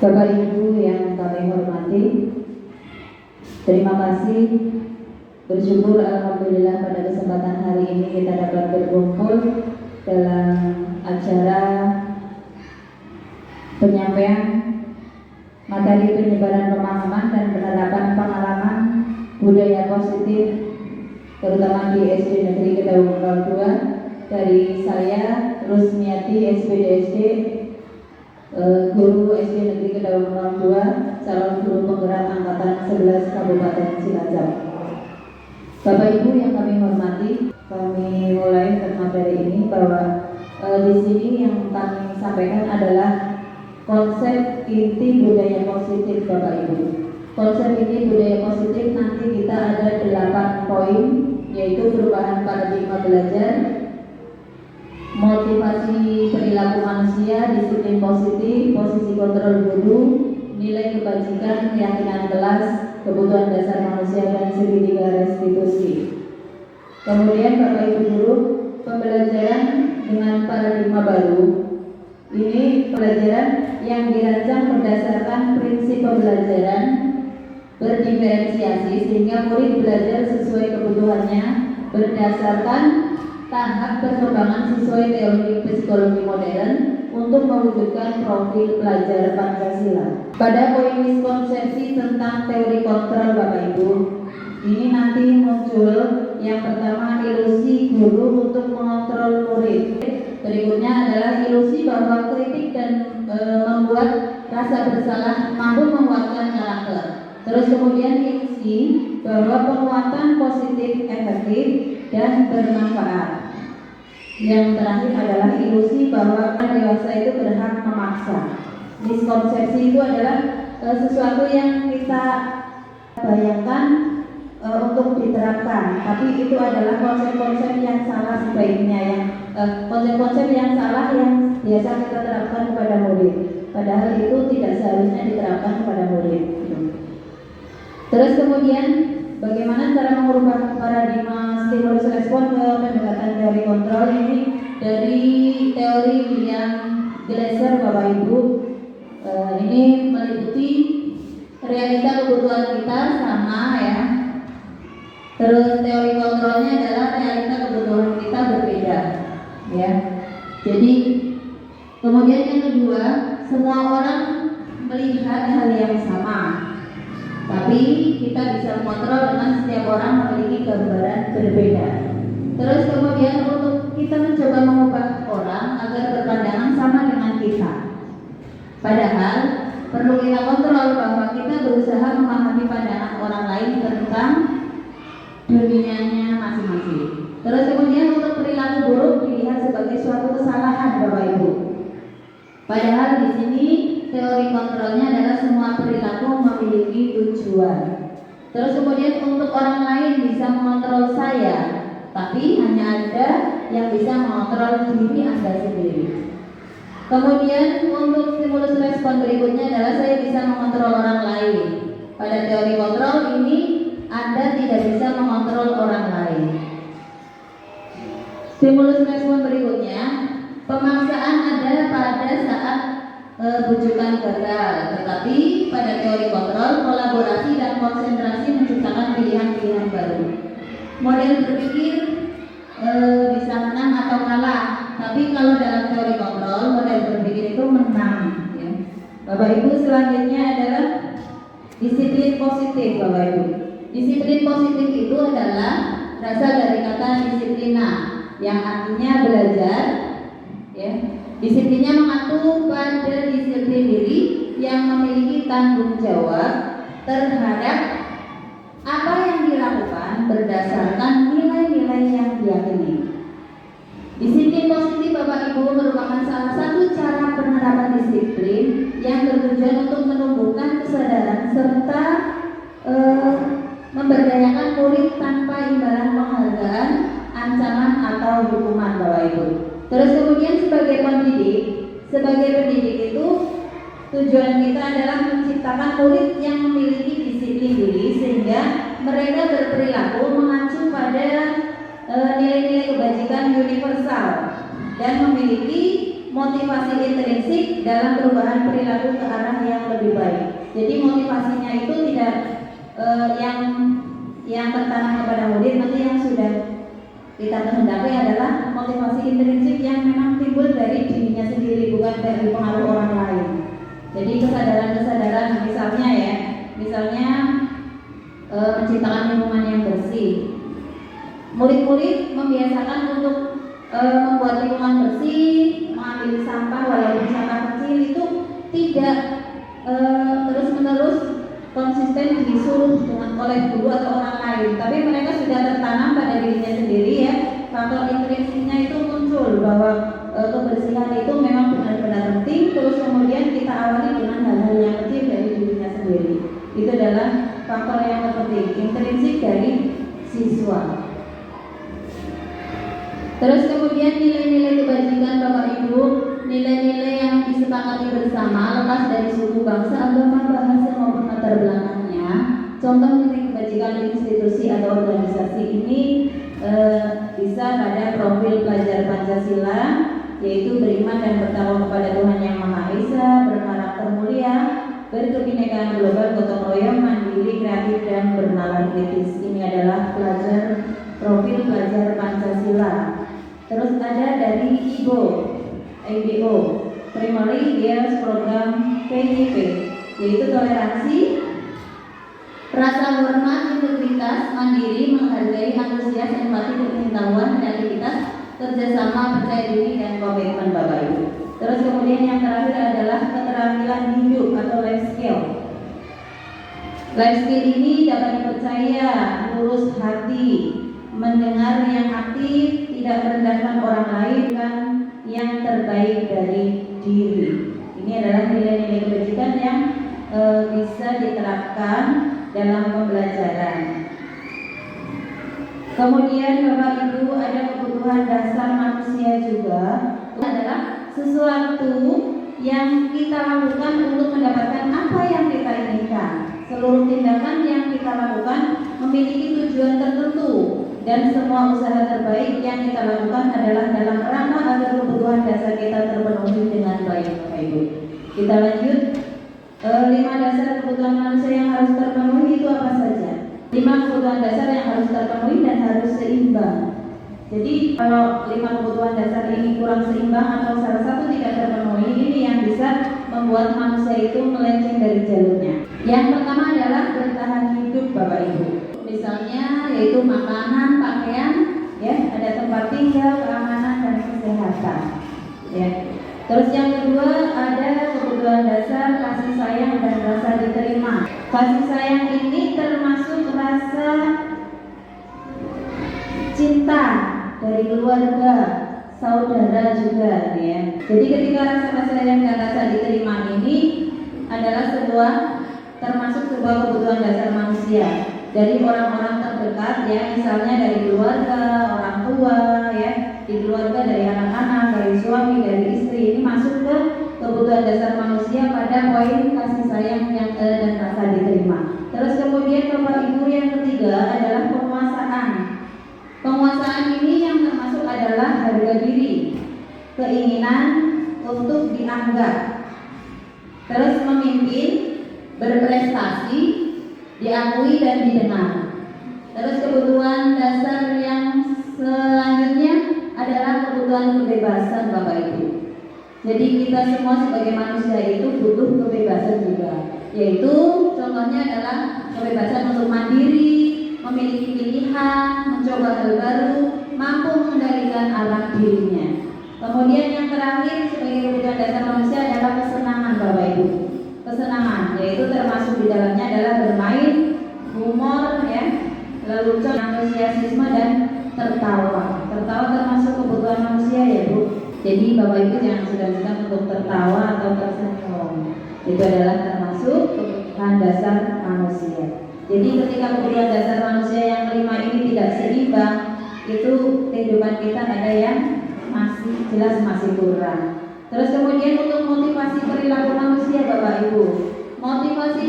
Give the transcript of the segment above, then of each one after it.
Bapak Ibu yang kami hormati, terima kasih, bersyukur alhamdulillah pada kesempatan hari ini kita dapat berkumpul dalam acara penyampaian materi penyebaran pemahaman dan penerapan pengalaman budaya positif terutama di SD Negeri Kedawung 2 dari saya Rusmiati SPDSD, guru SD Negeri Kedawung 2, calon guru penggerak angkatan 11 Kabupaten Cilacap. Bapak Ibu yang kami hormati, kami mulai ke materi ini bahwa di sini yang kami sampaikan adalah konsep inti budaya positif Bapak Ibu. Konsep inti budaya positif nanti kita ada 8 poin, yaitu perubahan paradigma belajar, motivasi perilaku manusia, disiplin positif, posisi kontrol guru, nilai kebajikan, keyakinan kelas, kebutuhan dasar manusia, dan segitiga restitusi. Kemudian Bapak Ibu guru, pembelajaran dengan paradigma baru. Ini pembelajaran yang dirancang berdasarkan prinsip pembelajaran berdiferensiasi sehingga murid belajar sesuai kebutuhannya berdasarkan tahap perkembangan sesuai teori psikologi modern untuk mewujudkan profil pelajar Pancasila. Pada poin miskonsepsi tentang teori kontrol Bapak Ibu, ini nanti muncul yang pertama ilusi guru untuk mengontrol murid. Berikutnya adalah ilusi bahwa kritik dan membuat rasa bersalah mampu menguatkan karakter. Terus kemudian ilusi bahwa penguatan positif efektif dan bermanfaat. Yang terakhir adalah ilusi bahwa dewasa itu berhak memaksa. Miskonsepsi itu adalah sesuatu yang kita bayangkan untuk diterapkan, tapi itu adalah konsep-konsep yang salah sebaiknya, yang konsep-konsep yang salah yang biasa kita terapkan kepada murid. Padahal itu tidak seharusnya diterapkan kepada murid. Terus kemudian bagaimana cara mengubah paradigma stimulus respon ke pendekatan teori kontrol ini dari teori William Glasser Bapak Ibu. Ini meliputi realita kebutuhan kita sama ya. Terus teori kontrolnya adalah realita kebutuhan kita berbeda ya. Jadi kemudian yang kedua, semua orang melihat hal yang sama, tapi kita bisa mengontrol dengan setiap orang memiliki gambaran berbeda. Terus kemudian untuk kita mencoba mengubah orang agar berpandangan sama dengan kita. Padahal perlu kita kontrol bahwa kita berusaha memahami pandangan orang lain tentang dunianya masing-masing. Terus kemudian untuk perilaku buruk dilihat sebagai suatu kesalahan Bapak Ibu. Padahal di sini teori kontrolnya adalah semua perilaku memiliki tujuan. Terus kemudian untuk orang lain bisa mengontrol saya, tapi hanya ada yang bisa mengontrol diri Anda sendiri. Kemudian untuk stimulus respon berikutnya adalah saya bisa mengontrol orang lain. Pada teori kontrol ini Anda tidak bisa mengontrol orang lain. Stimulus respon berikutnya, pemaksaan ada pada saat bujukan gagal, tetapi pada teori kontrol kolaborasi dan konsentrasi menciptakan pilihan-pilihan baru. Model berpikir bisa menang atau kalah, tapi kalau dalam teori kontrol model berpikir itu menang ya. Bapak Ibu, selanjutnya adalah disiplin positif Bapak Ibu. Disiplin positif itu adalah berasal dari kata disiplina yang artinya belajar ya. Disiplinnya mengatur pada disiplin diri yang memiliki tanggung jawab terhadap apa yang dilakukan berdasarkan nilai-nilai yang diyakini. Disiplin positif Bapak Ibu merupakan salah satu cara penerapan disiplin yang bertujuan untuk menumbuhkan kesadaran serta memberdayakan murid tanpa imbalan penghargaan, ancaman atau hukuman Bapak Ibu. Terus kemudian sebagai pendidik itu tujuan kita adalah menciptakan murid yang memiliki disiplin diri sehingga mereka berperilaku mengacu pada nilai-nilai kebajikan universal dan memiliki motivasi intrinsik dalam perubahan perilaku ke arah yang lebih baik. Jadi motivasinya itu tidak yang tertanam kepada murid, nanti yang sudah kita kehendaki adalah motivasi intrinsik yang memang timbul dari dirinya sendiri, bukan dari pengaruh orang lain. Jadi kesadaran-kesadaran misalnya menciptakan lingkungan yang bersih. Murid-murid membiasakan untuk membuat lingkungan bersih, mengambil sampah walaupun sampah kecil itu tidak terus-menerus konsisten disuruh oleh guru atau orang lain, tapi mereka sudah tertanam pada dirinya sendiri ya. Faktor intrinsiknya itu muncul bahwa kebersihan itu memang benar-benar penting. Terus kemudian kita awali dengan hal-hal yang kecil dari dirinya sendiri. Itu adalah faktor yang terpenting, intrinsik dari siswa. Terus kemudian nilai-nilai kebajikan Bapak Ibu, nilai-nilai yang disepakati bersama lepas dari suku, bangsa, agama, bahasa maupun latar belakangnya. Contoh nilai kebajikan institusi atau organisasi ini bisa pada profil pelajar Pancasila, yaitu beriman dan bertakwa kepada Tuhan Yang Maha Esa, berkarakter mulia, berkebinekaan global, gotong royong, mandiri, kreatif, dan bernalar kritis. Ini adalah profil pelajar Pancasila. Terus ada dari IBO, Primary Years Program PYP, yaitu toleransi, rasa hormat, integritas, mandiri, menghargai, antusias, empati, pengetahuan, kreativitas, kerjasama, percaya diri, dan komitmen Bapak Ibu. Terus kemudian yang terakhir adalah keterampilan hidup atau life skill. Life skill ini dapat dipercaya, lurus hati, mendengar yang aktif, tidak merendahkan orang lain, dan yang terbaik dari diri. Ini adalah nilai-nilai kebajikan yang bisa diterapkan dalam pembelajaran. Kemudian Bapak Ibu, ada kebutuhan dasar manusia juga, adalah sesuatu yang kita lakukan untuk mendapatkan apa yang kita inginkan. Seluruh tindakan yang kita lakukan memiliki tujuan tertentu, dan semua usaha terbaik yang kita lakukan adalah dalam rangka agar kebutuhan dasar kita terpenuhi dengan baik. Bapak Ibu, kita lanjut. 5 dasar kebutuhan manusia yang harus terpenuhi itu apa saja? 5 kebutuhan dasar yang harus terpenuhi dan harus seimbang. Jadi kalau 5 kebutuhan dasar ini kurang seimbang atau salah satu tidak terpenuhi, ini yang bisa membuat manusia itu melenceng dari jalurnya. Yang pertama adalah bertahan hidup Bapak Ibu. Misalnya yaitu makanan, pakaian, ya, ada tempat tinggal, keamanan, dan kesehatan. Ya. Terus yang kedua ada kebutuhan dasar kasih sayang dan rasa diterima. Kasih sayang ini termasuk rasa cinta dari keluarga, saudara juga, ya. Jadi ketika rasa sayang dan rasa diterima ini adalah termasuk sebuah kebutuhan dasar manusia dari orang-orang terdekat, ya, misalnya dari keluarga, orang tua, ya, di keluarga dari anak-anak, dari suami, dari istri. Ini masuk ke kebutuhan dasar manusia pada poin kasih sayang yang dan rasa diterima. Terus kemudian Bapak Ibu, yang ketiga adalah penguasaan. Penguasaan ini yang termasuk adalah harga diri, keinginan untuk dianggap, terus memimpin, berprestasi, diakui dan didengar. Terus kebutuhan dasar yang selanjutnya adalah kebutuhan kebebasan Bapak Ibu. Jadi kita semua sebagai manusia itu butuh kebebasan juga, yaitu contohnya adalah kebebasan untuk mandiri, memiliki pilihan, mencoba hal baru, mampu mengendalikan arah dirinya. Kemudian yang terakhir sebagai kebutuhan dasar manusia adalah kesenangan Bapak Ibu. Kesenangan, yaitu termasuk di dalamnya adalah bermain, humor, ya, lelucon, antusiasme, dan tertawa. Tertawa termasuk kebutuhan manusia, ya Bu. Jadi Bapak Ibu jangan segan-segan untuk tertawa atau tersenyum. Itu adalah termasuk kebutuhan dasar manusia. Jadi ketika kebutuhan dasar manusia yang kelima ini tidak seimbang, itu kehidupan kita ada yang masih kurang. Terus kemudian untuk motivasi perilaku manusia Bapak Ibu, motivasi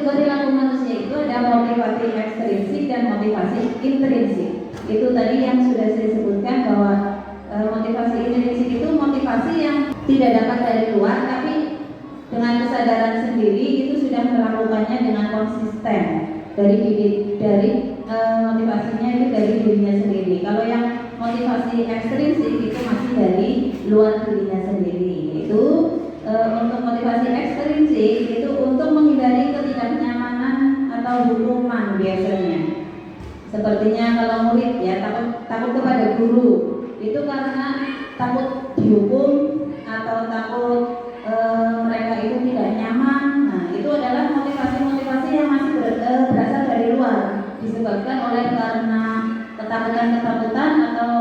perilaku manusia itu ada motivasi ekstrinsik dan motivasi intrinsik. Itu tadi yang sudah saya sebutkan bahwa motivasi intrinsik itu motivasi yang tidak dapat dari luar, tapi dengan kesadaran sendiri itu sudah melakukannya dengan konsisten dari motivasinya itu dari dirinya sendiri. Kalau yang motivasi ekstrinsik itu masih dari luar dirinya sendiri. Itu untuk motivasi ekstrinsik itu untuk menghindari ketidaknyamanan atau hukuman biasanya. Sepertinya kalau murid ya takut kepada guru itu karena takut dihukum atau takut mereka itu tidak nyaman. Nah, itu adalah motivasi-motivasi yang masih berasal dari luar, disebabkan oleh karena ketakutan-ketakutan atau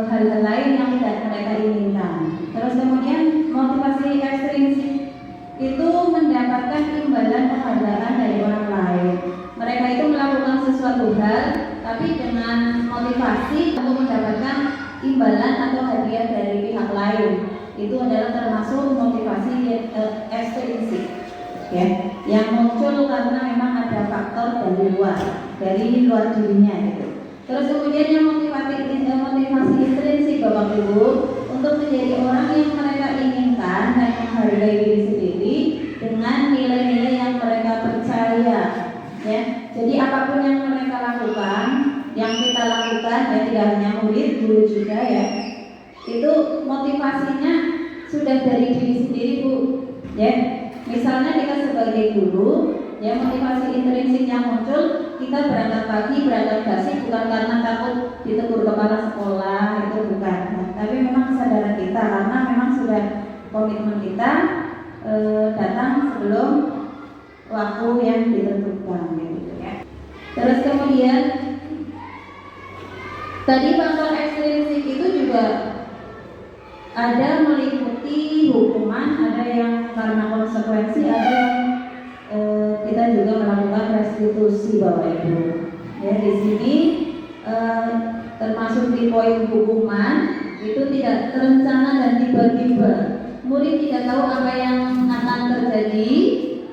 hal-hal lain yang tidak mereka inginkan. Terus kemudian motivasi ekstrinsik itu mendapatkan imbalan penghargaan dari orang lain. Mereka itu melakukan sesuatu hal tapi dengan motivasi untuk mendapatkan imbalan atau hadiah dari pihak lain. Itu adalah termasuk motivasi ekstrinsik, ya, yang muncul karena memang ada faktor dari luar dirinya gitu. Terus kemudian yang motivasi intrinsik Bapak Ibu untuk menjadi orang yang mereka inginkan dan menghargai diri sendiri dengan nilai-nilai yang mereka percaya, ya. Jadi apapun yang mereka lakukan, yang kita lakukan, ya tidak hanya murid, guru juga ya, itu motivasinya sudah dari diri sendiri Bu, ya. Misalnya kita sebagai guru, ya motivasi intrinsik yang muncul, kita berangkat pagi, berangkat basi bukan karena takut ditegur kepala sekolah, itu bukan, tapi memang kesadaran kita karena memang sudah komitmen kita datang sebelum waktu yang ditentukan, gitu ya. Terus kemudian tadi faktor ekstrinsik itu juga ada meliputi hukuman, ada yang karena konsekuensi, ada yang kita juga melakukan restitusi Bapak Ibu. Ya, di sini termasuk di poin hukuman itu tidak terencana dan tiba-tiba. Murid tidak tahu apa yang akan terjadi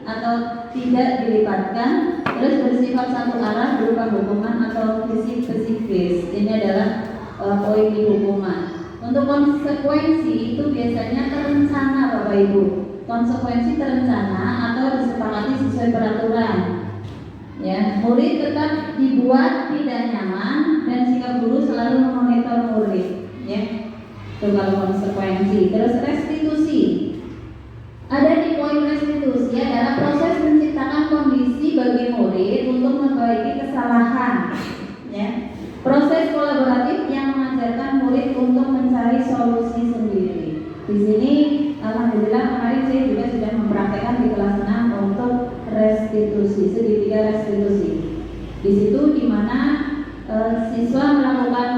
atau tidak dilibatkan, terus bersifat satu arah berupa hukuman atau psikis. Ini adalah poin di hukuman. Untuk konsekuensi itu biasanya terencana Bapak Ibu. Konsekuensi terencana atau disepakati sesuai peraturan. Ya, murid tetap dibuat tidak nyaman dan sikap guru selalu memonitor murid. Ya, itu kalau konsekuensi. Terus restitusi. Ada di poin restitusi adalah proses menciptakan kondisi bagi murid untuk memperbaiki kesalahan. Ya. Proses kolaboratif yang mengajarkan murid untuk mencari solusi sendiri. Di sini alhamdulillah kemarin saya juga sudah mempraktekkan di kelas 6 untuk restitusi, segitiga restitusi. Di situ di mana siswa melakukan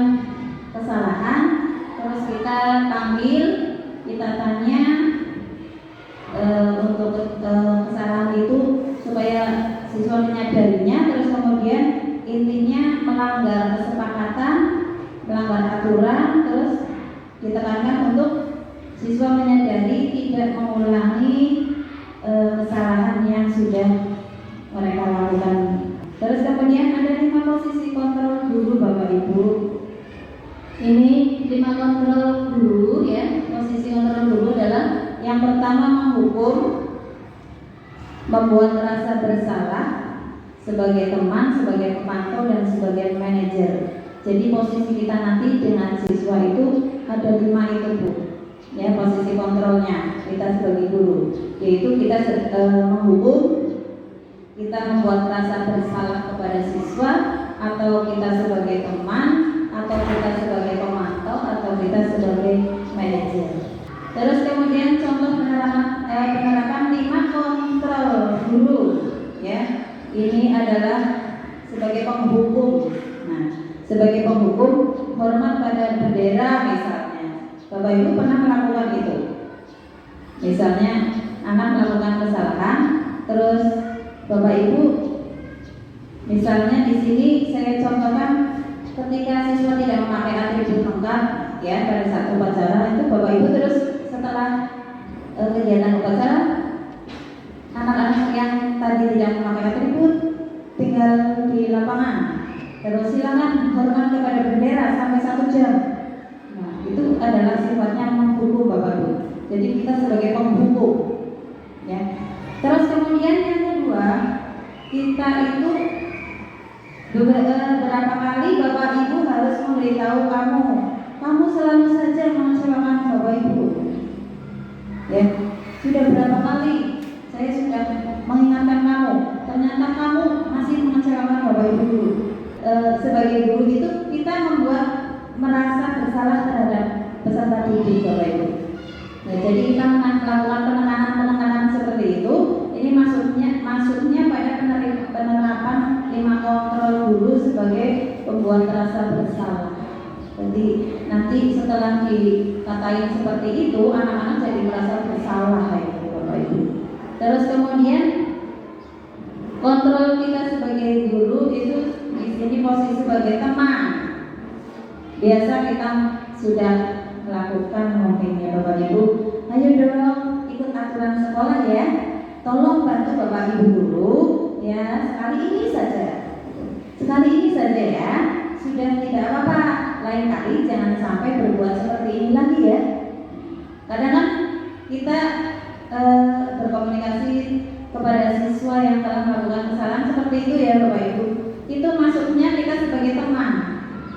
kesalahan, terus kita panggil, kita tanya untuk kesalahan itu supaya siswa menyadarinya, terus kemudian intinya melanggar kesepakatan, melanggar aturan, terus ditekankan untuk siswa menyadari tidak mengulangi kesalahan yang sudah mereka lakukan. Terus kemudian ada 5 posisi kontrol guru Bapak Ibu. Ini 5 kontrol guru ya. Posisi kontrol guru adalah yang pertama menghukum, membuat rasa bersalah sebagai teman, sebagai pemantau, dan sebagai manajer. Jadi posisi kita nanti dengan siswa itu ada 5 itu Bu. Ya, posisi kontrolnya kita sebagai guru, yaitu kita menghukum, kita membuat rasa bersalah kepada siswa, atau kita sebagai teman, atau kita sebagai pemantau, atau kita sebagai manajer. Terus kemudian contoh penerapan 5 kontrol guru ya. Ini adalah sebagai penghukum. Nah, sebagai penghukum hormat pada bendera misalnya. Bapak Ibu pernah melakukan itu? Misalnya anak melakukan kesalahan, terus Bapak Ibu misalnya di sini saya contohkan ketika siswa tidak memakai atribut lengkap ya pada saat upacara itu, Bapak Ibu terus setelah kegiatan upacara, anak-anak yang tadi tidak memakai atribut tinggal di lapangan, terus silakan hormat kepada bendera sampai 1 jam. Nah, itu adalah sifatnya menghukum Bapak Ibu. Jadi kita sebagai penghukum, ya. Terus kemudian yang kedua, kita itu berapa kali Bapak Ibu harus memberitahu kamu selalu saja mengecewakan Bapak Ibu. Ya, sudah berapa kali saya sudah mengingatkan kamu, ternyata kamu masih mengecewakan Bapak Ibu. Sebagai guru itu kita membuat merasa bersalah terhadap peserta didik Bapak Ibu. Nah, jadi kita melakukan penekanan seperti itu. Ini maksudnya pada penerapan 5 kontrol guru sebagai pembuat rasa bersalah. Jadi nanti setelah dikatain seperti itu, anak-anak jadi merasa bersalah ya Bapak Ibu. Terus kemudian kontrol kita sebagai guru itu di sini posisi sebagai teman. Biasa kita sudah melakukan mungkin ya Bapak Ibu. Ayo dong ikut aturan sekolah ya. Tolong bantu Bapak Ibu guru ya, sekali ini saja ya. Sudah tidak apa-apa. Lain kali jangan sampai berbuat seperti ini lagi ya. Kadang kan kita berkomunikasi kepada siswa yang telah melakukan kesalahan seperti itu ya Bapak Ibu. Itu maksudnya kita sebagai teman.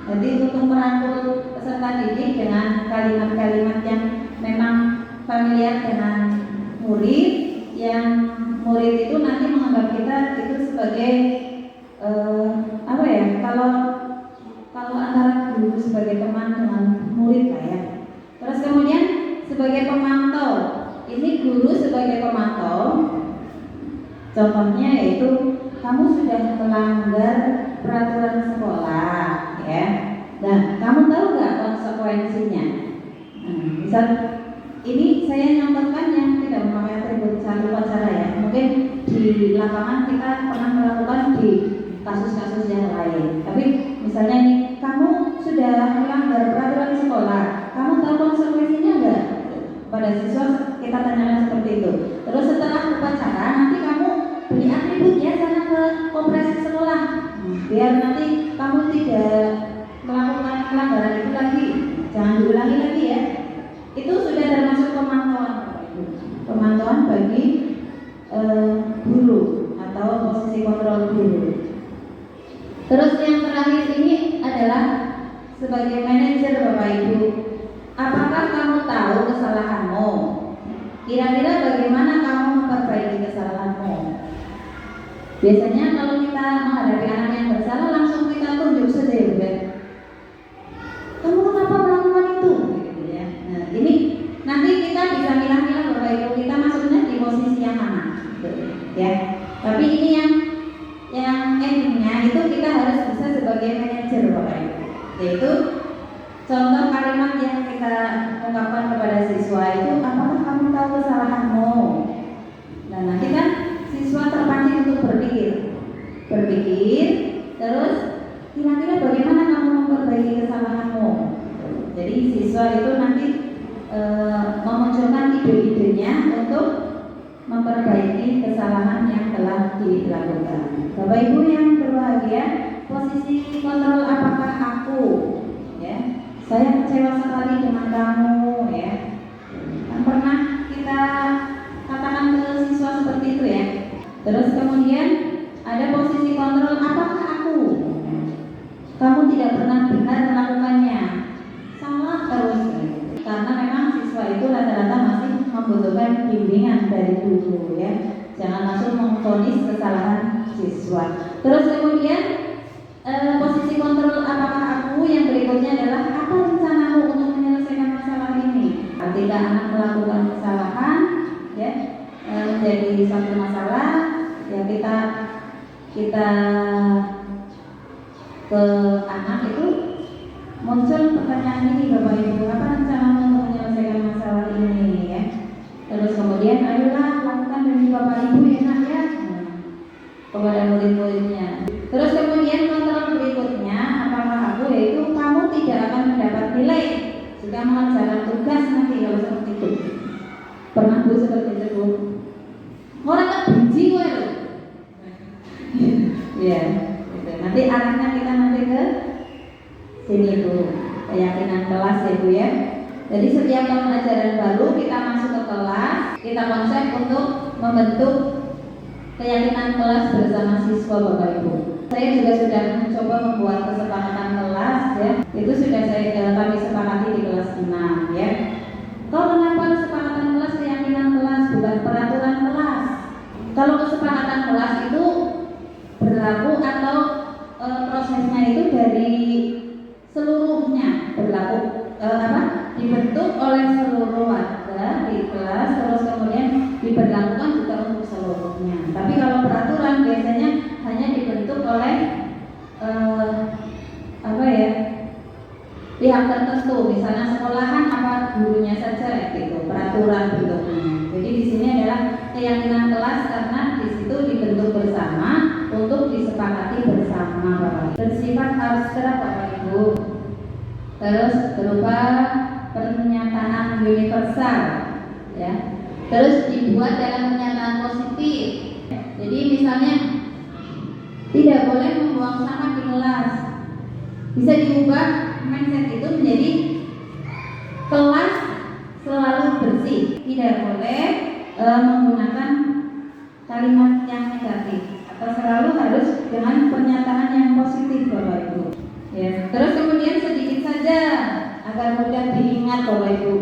Jadi untuk merangkul peserta didik dengan kalimat-kalimat yang memang familiar dengan murid, yang murid itu nanti menganggap kita itu sebagai apa ya? Kalau antara guru sebagai teman dengan murid lah ya. Terus kemudian sebagai pemantau, ini guru sebagai pemantau. Contohnya yaitu kamu sudah melanggar peraturan sekolah, ya. Nah, kamu tahu nggak konsekuensinya? Misal ini saya nyontohkan yang tidak memakai atribut satu upacara ya. Mungkin di lapangan kita pernah melakukan di kasus-kasus yang lain. Tapi misalnya nih, kamu sudah melanggar peraturan sekolah, kamu tahu konsekuensinya enggak? Pada siswa kita tanyakan seperti itu. Terus setelah upacara nanti kamu beli atribut ya sana ke koperasi sekolah, biar nanti kamu tidak melakukan pelanggaran itu lagi, jangan diulangi lagi ya. Itu sudah termasuk pemantauan bagi guru atau posisi kontrol guru. Terus yang terakhir ini adalah sebagai manajer Bapak Ibu. Apakah kamu tahu kesalahanmu? Kira-kira bagaimana kamu memperbaiki kesalahanmu? Biasanya kalau kita menghadapi anak yang bersalah langsung kita tunjuk saja ya Bunda. Kamu kenapa melakukan itu? Gitu ya. Nah, ini nanti kita bisa milah-milah Bapak Ibu, kita maksudnya di posisi yang mana, gitu, ya. Tapi ini yang endingnya itu kita harus bisa sebagai manajer Bapak Ibu. Yaitu contoh kalimat yang kita ungkapkan kepada siswa itu, apakah kamu tahu kesalahanmu? Nah, nanti kan siswa terpancing untuk berpikir, terus kira-kira bagaimana kamu memperbaiki kesalahanmu. Jadi siswa itu nanti memunculkan ide-idenya untuk memperbaiki kesalahan yang telah dilakukan. Bapak Ibu yang berbahagia, posisi kontrol apakah aku, ya, saya kecewa sekali dengan kamu, ya. Kan pernah kita katakan ke siswa seperti itu ya. Terus kemudian ada posisi kontrol apakah aku, kamu tidak pernah benar melakukannya, salah terus. Karena memang siswa itu rata-rata masih membutuhkan bimbingan dari guru ya. Jangan langsung memvonis kesalahan siswa. Terus kemudian posisi kontrol apakah aku yang berikutnya adalah apa rencanamu untuk menyelesaikan masalah ini. Ketika anak melakukan kesalahan ya, menjadi satu masalah ya, kita ke anak itu muncul pertanyaan ini, Bapak Ibu, apa rencanamu untuk menyelesaikan masalah ini ya. Terus kemudian ayolah lakukan demi Bapak Ibu enak ya, kepada murid-muridnya. Terus kemudian kontrol berikutnya apakah aku, yaitu kamu tidak akan mendapat nilai jika mengerjakan tugas nanti kalau seperti itu. Pernah Bu seperti itu Bu? Orang kan benci gue loh. Ya, gitu. Nanti arahnya kita nanti ke sini Bu, keyakinan kelas ya Bu ya. Jadi setiap tahun ajaran baru kita masuk ke kelas, kita konsep untuk membentuk keyakinan kelas bersama siswa Bapak Ibu. Saya juga sudah mencoba membuat kesepakatan kelas ya. Itu sudah kami sepakati di kelas 6 ya. Kalau kenapa kesepakatan kelas, keyakinan kelas, bukan peraturan kelas. Kalau kesepakatan kelas itu berlaku atau prosesnya itu dari seluruhnya berlaku dibentuk oleh seluruh warga di kelas, terus kemudian diberlakukan juga untuk seluruhnya. Tapi kalau peraturan biasanya hanya dibentuk oleh pihak tertentu, misalnya sekolahan apa gurunya saja gitu, peraturan bentuknya. Jadi di sini adalah keyakinan kelas karena di situ dibentuk bersama untuk disepakati bersama Bapak. Bersifat abstrak Bapak Ibu. Terus berupa pernyataan universal ya. Terus dibuat dalam pernyataan positif. Jadi misalnya tidak boleh membuang sampah di kelas. Bisa diubah mindset itu menjadi kelas selalu bersih. Tidak boleh menggunakan kalimat yang negatif atau selalu harus dengan pernyataan yang positif Bapak Ibu. Ya. Terus kemudian sedikit saja agar mudah diingat Bapak Ibu.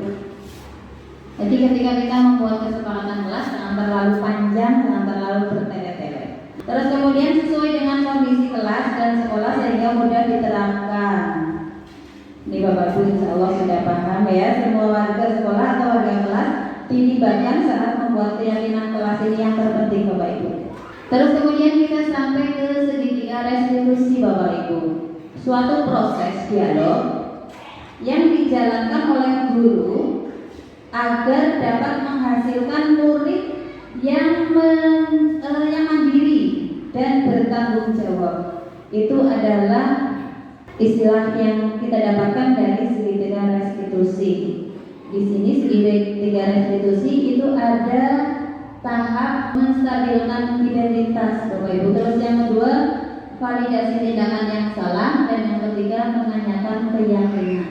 Jadi ketika kita membuat kesepakatan kelas jangan terlalu panjang, jangan terlalu bertele-tele. Terus kemudian sesuai dengan kondisi kelas dan sekolah sehingga mudah diterapkan. Ini Bapak Ibu insya Allah sudah paham ya. Semua warga sekolah atau warga kelas dilibatkan saat membuat keyakinan kelas ini yang terpenting Bapak Ibu. Terus kemudian kita sampai ke segitiga restitusi Bapak Ibu. Suatu proses dialog yang dijalankan oleh guru agar dapat menghasilkan murid yang mandiri dan bertanggung jawab. Itu adalah istilah yang kita dapatkan dari segitiga restitusi. Di sini segitiga restitusi itu ada tahap menstabilkan identitas Bapak Ibu. Terus yang kedua validasi tindakan yang salah, dan yang ketiga menanyakan keyakinan.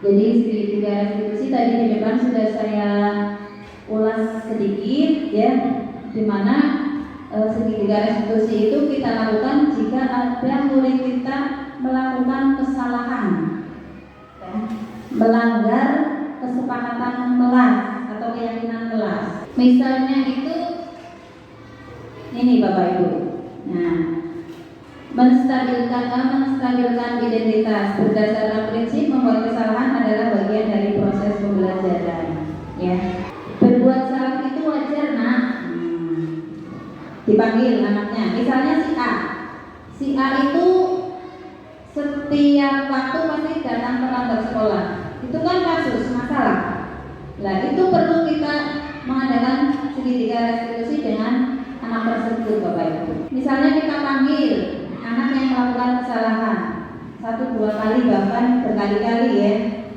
Jadi segitiga restitusi tadi di depan sudah saya ulas sedikit ya, dimana segitiga restitusi itu kita lakukan jika ada murid kita melakukan kesalahan ya, melanggar kesepakatan kelas atau keyakinan kelas. Misalnya itu ini Bapak Ibu. Nah, menstabilkan identitas berdasarkan prinsip membuat kesalahan adalah bagian dari proses pembelajaran ya. Berbuat salah itu wajar nak. Dipanggil anaknya, misalnya si A itu setiap waktu pasti datang terlambat sekolah. Itu kan kasus masalah. Nah itu perlu kita mengadakan segitiga restitusi dengan anak tersebut Bapak Ibu. Misalnya kita panggil anak yang melakukan kesalahan 1-2 kali bahkan berkali-kali ya.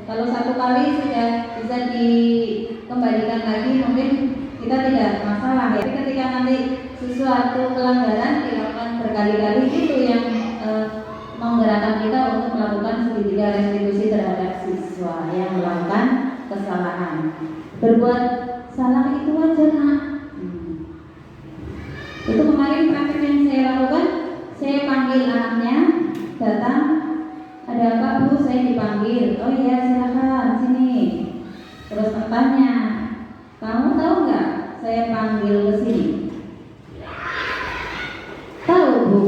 Kalau 1 kali sudah bisa dikembalikan lagi mungkin kita tidak masalah ya. Tapi ketika nanti sesuatu pelanggaran dilakukan berkali-kali, itu yang menggerakkan kita untuk melakukan segitiga restitusi terhadap siswa yang melakukan kesalahan. Berbuat salah itu wajar nak. Itu kemarin praktek yang saya lakukan, saya panggil anaknya, datang, ada apa Bu? Saya dipanggil. Oh iya silakan sini. Terus bertanya, kamu tahu nggak saya panggil ke sini? Tahu Bu?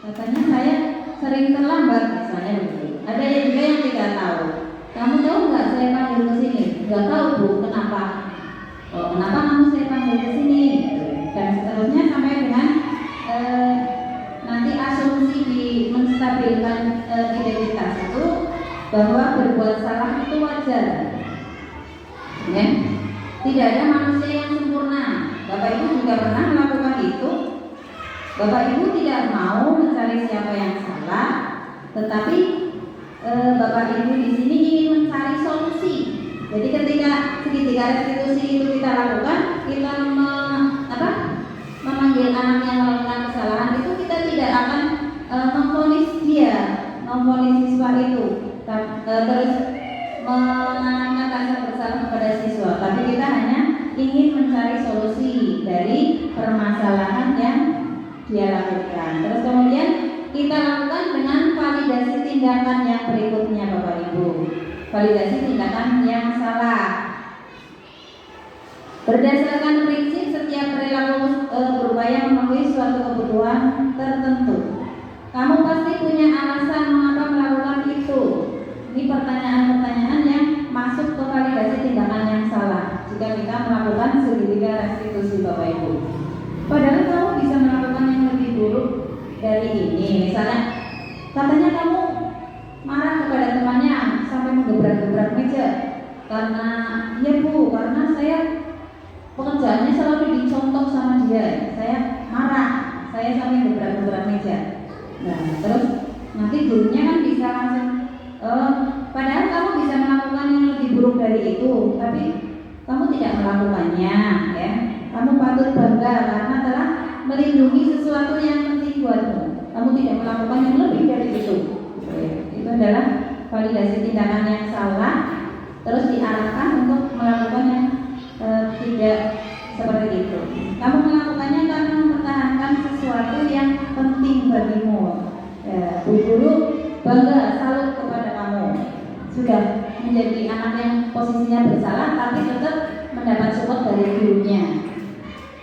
Katanya saya sering terlambat misalnya begitu. Ada yang juga yang tidak tahu. Kamu tahu nggak saya panggil ke sini? Nggak tahu Bu, kenapa? Oh, kenapa kamu saya panggil ke sini? Dan seterusnya sampai dengan nanti asumsi di menstabilkan identitas itu bahwa berbuat salah itu wajar. Ya. Tidak ada manusia yang sempurna. Bapak Ibu juga pernah melakukan itu. Bapak Ibu tidak mau mencari siapa yang salah, tetapi Bapak Ibu di sini ingin mencari solusi. Jadi ketika segitiga restitusi itu kita lakukan, kita memanggil anak yang melakukan kesalahan itu, kita tidak akan memvonis dia, memvonis siswa itu. Terus menanamkan rasa bersalah kepada siswa, tapi kita hanya ingin mencari solusi dari permasalahan yang dia lakukan. Terus kemudian kita lakukan dengan validasi tindakan yang berikutnya, Bapak Ibu. Validasi tindakan yang salah. Berdasarkan prinsip setiap perilaku berupaya memenuhi suatu kebutuhan tertentu. Kamu pasti punya alasan mengapa melakukan itu. Ini pertanyaan-pertanyaan yang masuk ke validasi tindakan yang salah jika kita melakukan segitiga restitusi, Bapak Ibu. Padahal kamu bisa melakukan yang lebih buruk dari ini. Misalnya, katanya kamu marah kepada temannya sampai menggebrak-gebrak meja karena, ya Bu, karena saya pekerjaannya selalu dicontoh sama dia, saya marah, saya sampai gebrak-gebrak meja. Nah, terus nanti gurunya kan bisa langsung, padahal kamu bisa melakukan yang lebih buruk dari itu, tapi kamu tidak melakukannya, ya. Kamu patut bangga karena telah melindungi sesuatu yang penting buatmu. Kamu tidak melakukan yang lebih dari itu. Itu adalah validasi tindakan yang salah, terus diarahkan untuk melakukan yang tidak seperti itu. Kamu melakukannya karena mempertahankan sesuatu yang penting bagimu. Bu guru bangga, salut kepada kamu. Sudah menjadi anak yang posisinya bersalah, tapi tetap mendapat support dari gurunya.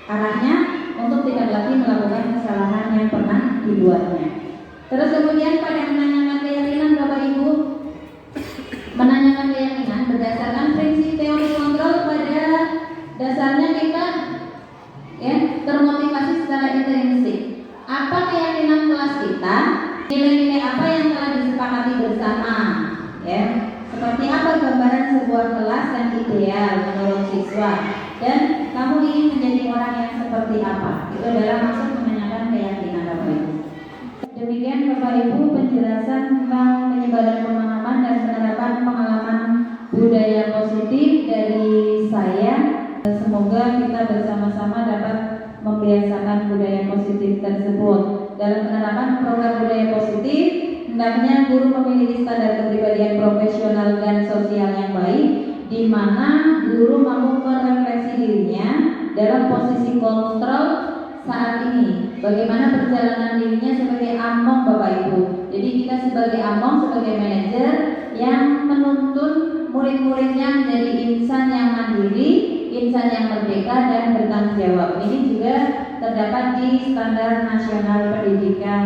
Arahnya untuk tidak lagi melakukan kesalahan yang pernah dibuatnya. Terus kemudian pada menanyakan keyakinan, Bapak Ibu, menanyakan keyakinan berdasarkan prinsip teori kontrol. Pada dasarnya kita termotivasi secara intrinsik. Apa keyakinan kelas kita? Nilai-nilai apa yang telah disepakati bersama? Seperti apa gambaran sebuah kelas yang ideal menurut siswa? Dan kamu ingin menjadi orang yang seperti apa? Itu adalah maksud menanyakan keyakinan, Bapak Ibu. Demikian Bapak Ibu penjelasan tentang penyebaran pemahaman dan penerapan pengalaman budaya positif dari saya. Semoga kita bersama-sama dapat membiasakan budaya positif tersebut. Dalam penerapan program budaya positif, hendaknya guru memiliki standar kepribadian profesional dan sosial yang baik, di mana guru mampu merefleksi dirinya dalam posisi kontrol saat ini. Bagaimana perjalanan dirinya sebagai among, Bapak Ibu. Jadi kita sebagai among, sebagai manajer yang menuntun murid-muridnya menjadi insan yang mandiri, insan yang merdeka dan bertanggung jawab. Ini juga terdapat di standar nasional pendidikan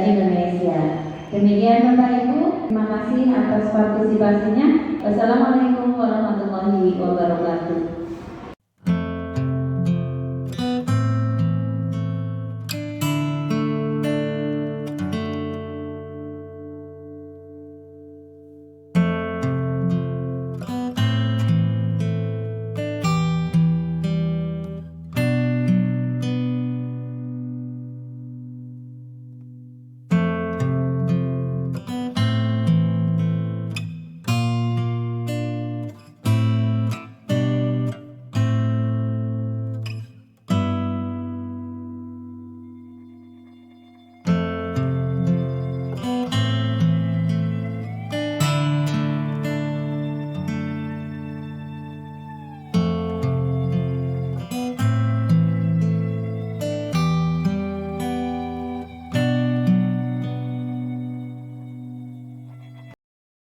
Indonesia. Demikian Bapak Ibu, terima kasih atas partisipasinya. Wassalamualaikum warahmatullahi wabarakatuh.